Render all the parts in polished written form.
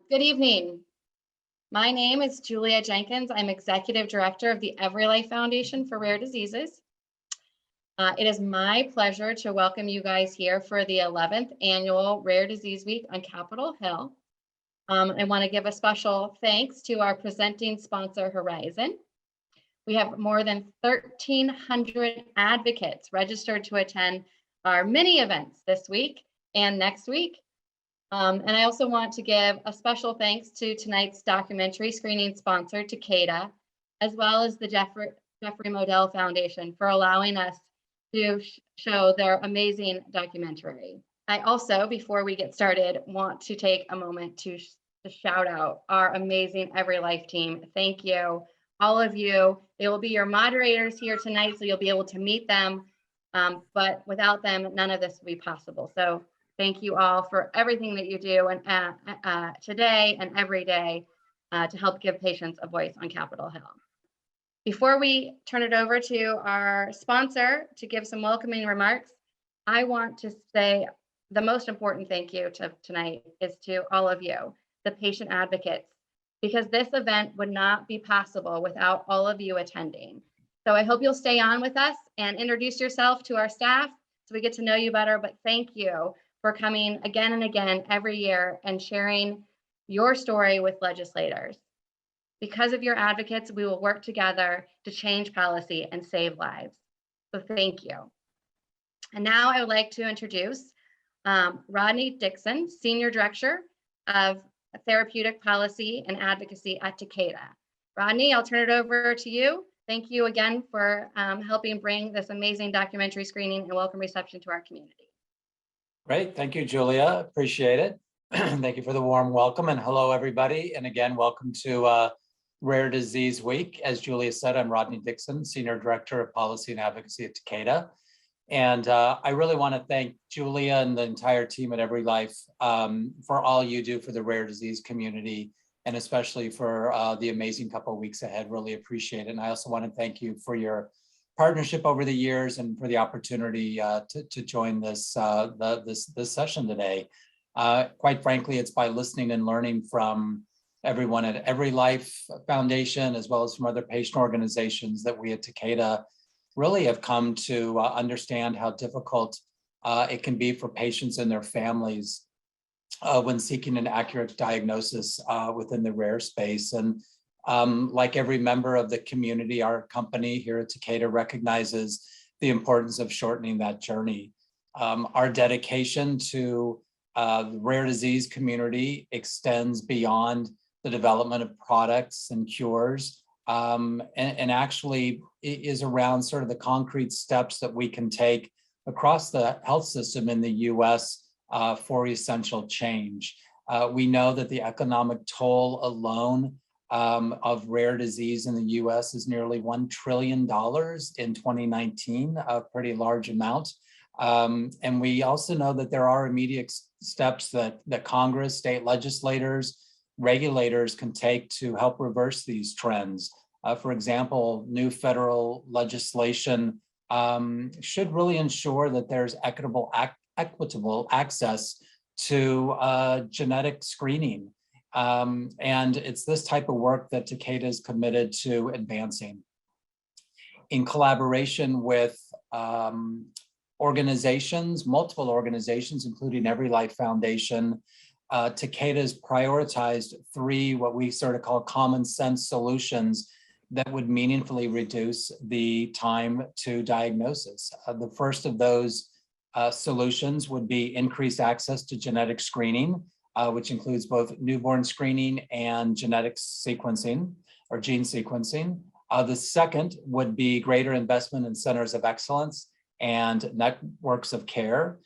Good evening. My name is Julia Jenkins. I'm Executive Director of the EveryLife Foundation for Rare Diseases. It is my pleasure to welcome you guys here for the 11th Annual Rare Disease Week on Capitol Hill. I want to give a special thanks to our presenting sponsor, Horizon. We have more than 1,300 advocates registered to attend our mini events this week and next week. And I also want to give a special thanks to tonight's documentary screening sponsor, Takeda, as well as the Jeffrey Modell Foundation for allowing us to show their amazing documentary. I also, before we get started, want to take a moment to shout out our amazing EveryLife team. Thank you, all of you. They will be your moderators here tonight, so you'll be able to meet them. But without them, none of this would be possible. So thank you all for everything that you do and today and every day to help give patients a voice on Capitol Hill. Before we turn it over to our sponsor to give some welcoming remarks, I want to say the most important thank you tonight is to all of you, the patient advocates, because this event would not be possible without all of you attending. So I hope you'll stay on with us and introduce yourself to our staff so we get to know you better, but thank you for coming again and again every year and sharing your story with legislators. Because of your advocates, we will work together to change policy and save lives. So thank you. And now I would like to introduce Rodney Dixon, Senior Director of Therapeutic Policy and Advocacy at Takeda. Rodney, I'll turn it over to you. Thank you again for helping bring this amazing documentary screening and welcome reception to our community. Great, thank you, Julia. Appreciate it. Thank you for the warm welcome, and hello, everybody. And again, welcome to Rare Disease Week. As Julia said, I'm Rodney Dixon, Senior Director of Policy and Advocacy at Takeda. And I really want to thank Julia and the entire team at EveryLife for all you do for the rare disease community, and especially for the amazing couple of weeks ahead. Really appreciate it. And I also want to thank you for your partnership over the years and for the opportunity to join this session today. Quite frankly, it's by listening and learning from everyone at EveryLife Foundation, as well as from other patient organizations, that we at Takeda really have come to understand how difficult it can be for patients and their families when seeking an accurate diagnosis within the rare space. And like every member of the community, our company here at Takeda recognizes the importance of shortening that journey. Our dedication to the rare disease community extends beyond the development of products and cures, and actually is around sort of the concrete steps that we can take across the health system in the US for essential change. We know that the economic toll alone of rare disease in the US is nearly $1 trillion in 2019, a pretty large amount. And we also know that there are immediate steps that Congress, state legislators, regulators can take to help reverse these trends. For example, new federal legislation should really ensure that there's equitable access to genetic screening. And it's this type of work that Takeda is committed to advancing. In collaboration with organizations, multiple organizations, including EveryLife Foundation, Takeda has prioritized 3 what we sort of call common sense solutions that would meaningfully reduce the time to diagnosis. The first of those solutions would be increased access to genetic screening, which includes both newborn screening and genetic sequencing or gene sequencing. The second would be greater investment in centers of excellence and networks of care.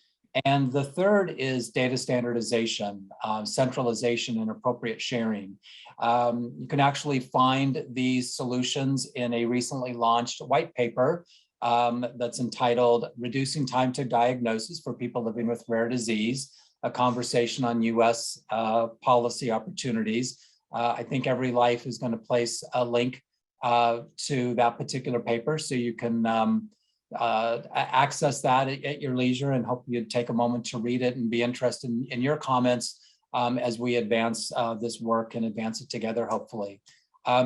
And the third is data standardization, centralization, and appropriate sharing. You can actually find these solutions in a recently launched white paper that's entitled Reducing Time to Diagnosis for People Living with Rare Disease, a conversation on US policy opportunities. I think EveryLife is going to place a link to that particular paper, so you can access that at your leisure, and hope you'd take a moment to read it and be interested in your comments as we advance this work and advance it together, hopefully.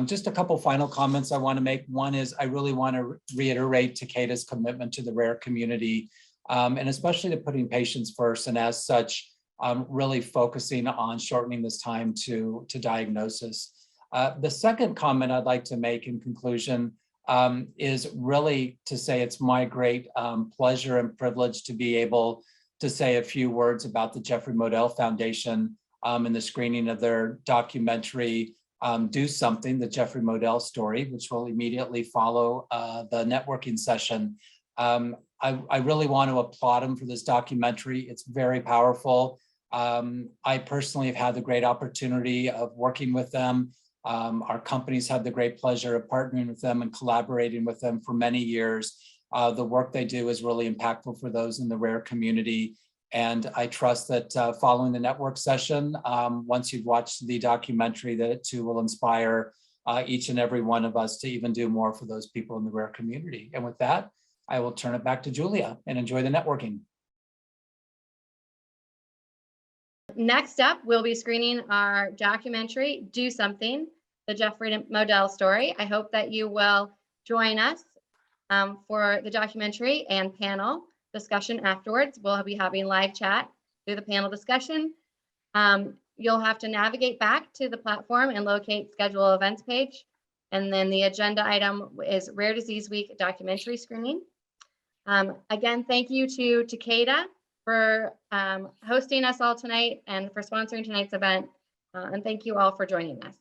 Just a couple final comments I want to make. One is I really want to reiterate Takeda's commitment to the rare community, and especially to putting patients first, and as such, really focusing on shortening this time to diagnosis. The second comment I'd like to make in conclusion is really to say it's my great pleasure and privilege to be able to say a few words about the Jeffrey Modell Foundation and the screening of their documentary, Do Something, the Jeffrey Modell story, which will immediately follow the networking session. I really want to applaud them for this documentary. It's very powerful. I personally have had the great opportunity of working with them. Our companies had the great pleasure of partnering with them and collaborating with them for many years. The work they do is really impactful for those in the rare community. And I trust that following the network session, once you've watched the documentary, that it too will inspire each and every one of us to even do more for those people in the rare community. And with that, I will turn it back to Julia and enjoy the networking. Next up, we'll be screening our documentary, Do Something, the Jeffrey Modell story. I hope that you will join us for the documentary and panel discussion afterwards. We'll be having live chat through the panel discussion. You'll have to navigate back to the platform and locate schedule events page. And then the agenda item is Rare Disease Week documentary screening. Again, thank you to Takeda for hosting us all tonight and for sponsoring tonight's event. And thank you all for joining us.